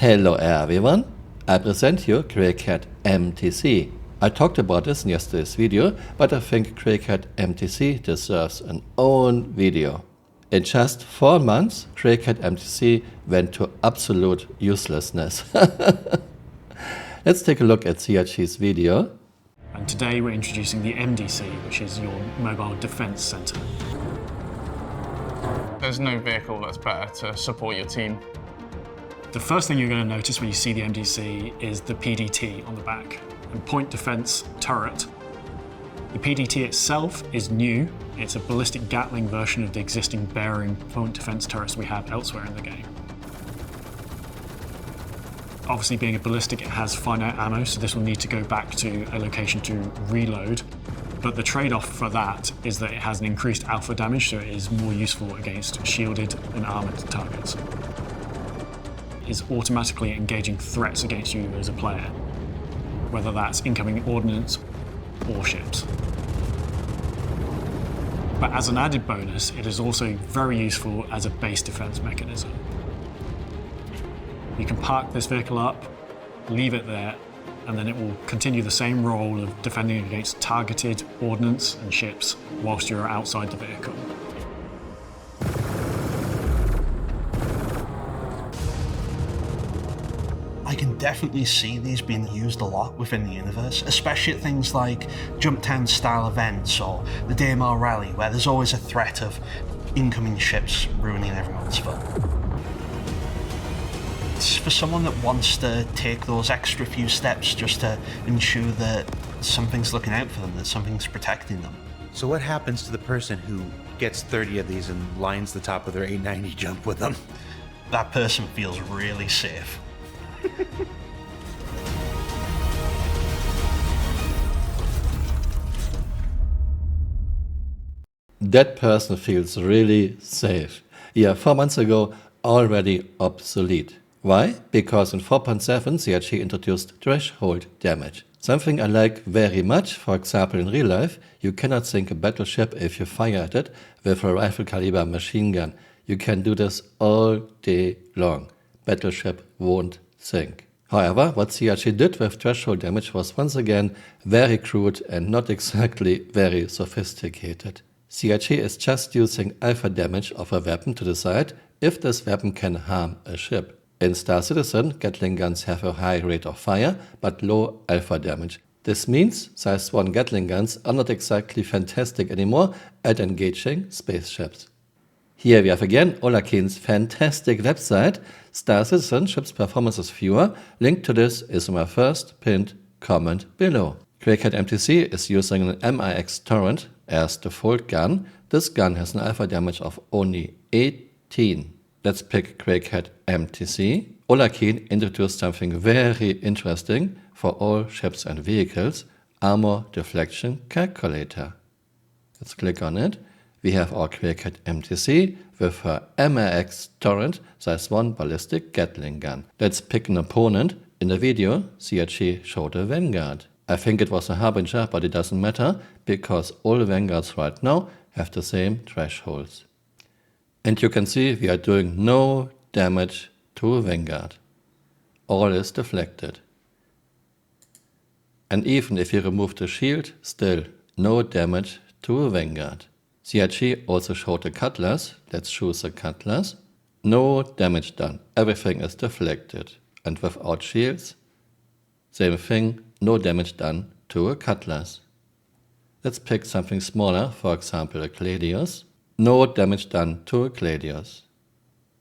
Hello everyone, I present you GreyCat MTC. I talked about this in yesterday's video, but I think GreyCat MTC deserves an own video. In just 4 months, GreyCat MTC went to absolute uselessness. Let's take a look at CRG's video. And today we're introducing the MDC, which is your Mobile Defense Center. There's no vehicle that's better to support your team. The first thing you're going to notice when you see the MDC is the PDT on the back, and Point Defense Turret. The PDT itself is new. It's a ballistic Gatling version of the existing bearing point defense turrets we have elsewhere in the game. Obviously, being a ballistic, it has finite ammo, so this will need to go back to a location to reload. But the trade-off for that is that it has an increased alpha damage, so it is more useful against shielded and armored targets. It is automatically engaging threats against you as a player, whether that's incoming ordnance or ships. But as an added bonus, it is also very useful as a base defense mechanism. You can park this vehicle up, leave it there, and then it will continue the same role of defending against targeted ordnance and ships whilst you're outside the vehicle. I can definitely see these being used a lot within the universe, especially at things like Jump Town style events or the DMR rally, where there's always a threat of incoming ships ruining everyone's fun. It's for someone that wants to take those extra few steps just to ensure that something's looking out for them, that something's protecting them. So what happens to the person who gets 30 of these and lines the top of their 890 jump with them? That person feels really safe. That person feels really safe. Yeah, 4 months ago, already obsolete. Why? Because in 4.7 CRG introduced threshold damage. Something I like very much. For example, in real life, you cannot sink a battleship if you fire at it with a rifle caliber machine gun. You can do this all day long. Battleship won't sink. However, what CRG did with threshold damage was once again very crude and not exactly very sophisticated. CRG is just using alpha damage of a weapon to decide if this weapon can harm a ship. In Star Citizen, Gatling guns have a high rate of fire, but low alpha damage. This means size 1 Gatling guns are not exactly fantastic anymore at engaging spaceships. Here we have again Olakin's fantastic website, Star Citizen Ships Performances Viewer. Link to this is in my first pinned comment below. GreyCat MTC is using an MIX Torrent as default gun. This gun has an alpha damage of only 18. Let's pick GreyCat MTC. Olakin introduced something very interesting for all ships and vehicles, Armor Deflection Calculator. Let's click on it. We have our GreyCat MTC with her MIX Torrent size 1 ballistic Gatling gun. Let's pick an opponent. In the video, CRG showed a Vanguard. I think it was a Harbinger, but it doesn't matter because all Vanguards right now have the same thresholds. And you can see we are doing no damage to a Vanguard. All is deflected. And even if you remove the shield, still no damage to a Vanguard. CRG also showed a Cutlass. Let's choose a Cutlass. No damage done. Everything is deflected. And without shields, same thing, no damage done to a Cutlass. Let's pick something smaller, for example a Gladius. No damage done to a Gladius.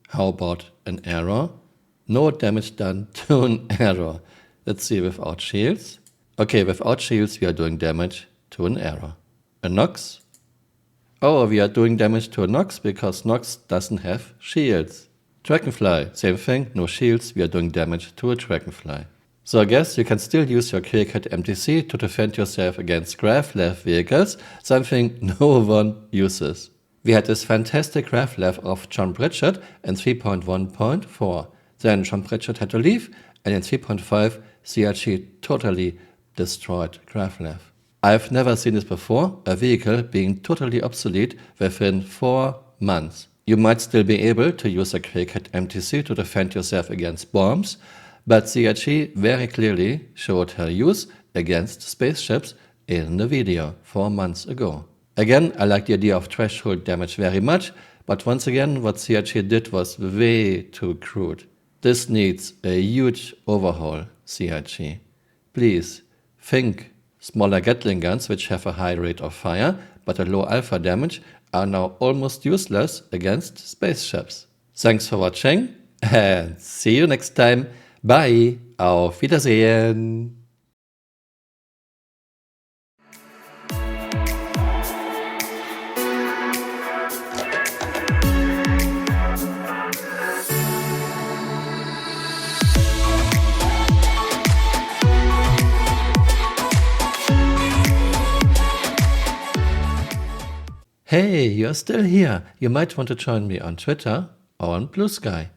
How about an Arrow? No damage done to an Arrow. Let's see without shields. Okay, without shields we are doing damage to an Arrow. A Nox? Oh, we are doing damage to a Nox because Nox doesn't have shields. Dragonfly, same thing, no shields, we are doing damage to a Dragonfly. So I guess you can still use your GreyCat MTC to defend yourself against Graflev vehicles, something no one uses. We had this fantastic Graflev of John Pritchard in 3.1.4. Then John Pritchard had to leave, and in 3.5 CRG totally destroyed Graflev. I've never seen this before, a vehicle being totally obsolete within 4 months. You might still be able to use a GreyCat MTC to defend yourself against bombs, but CRG very clearly showed her use against spaceships in the video 4 months ago. Again, I like the idea of threshold damage very much, but once again what CRG did was way too crude. This needs a huge overhaul, CRG. Please, think. Smaller Gatling guns which have a high rate of fire but a low alpha damage are now almost useless against spaceships. Thanks for watching and see you next time. Bye, auf Wiedersehen. Hey, you're still here. You might want to join me on Twitter or on Blue Sky.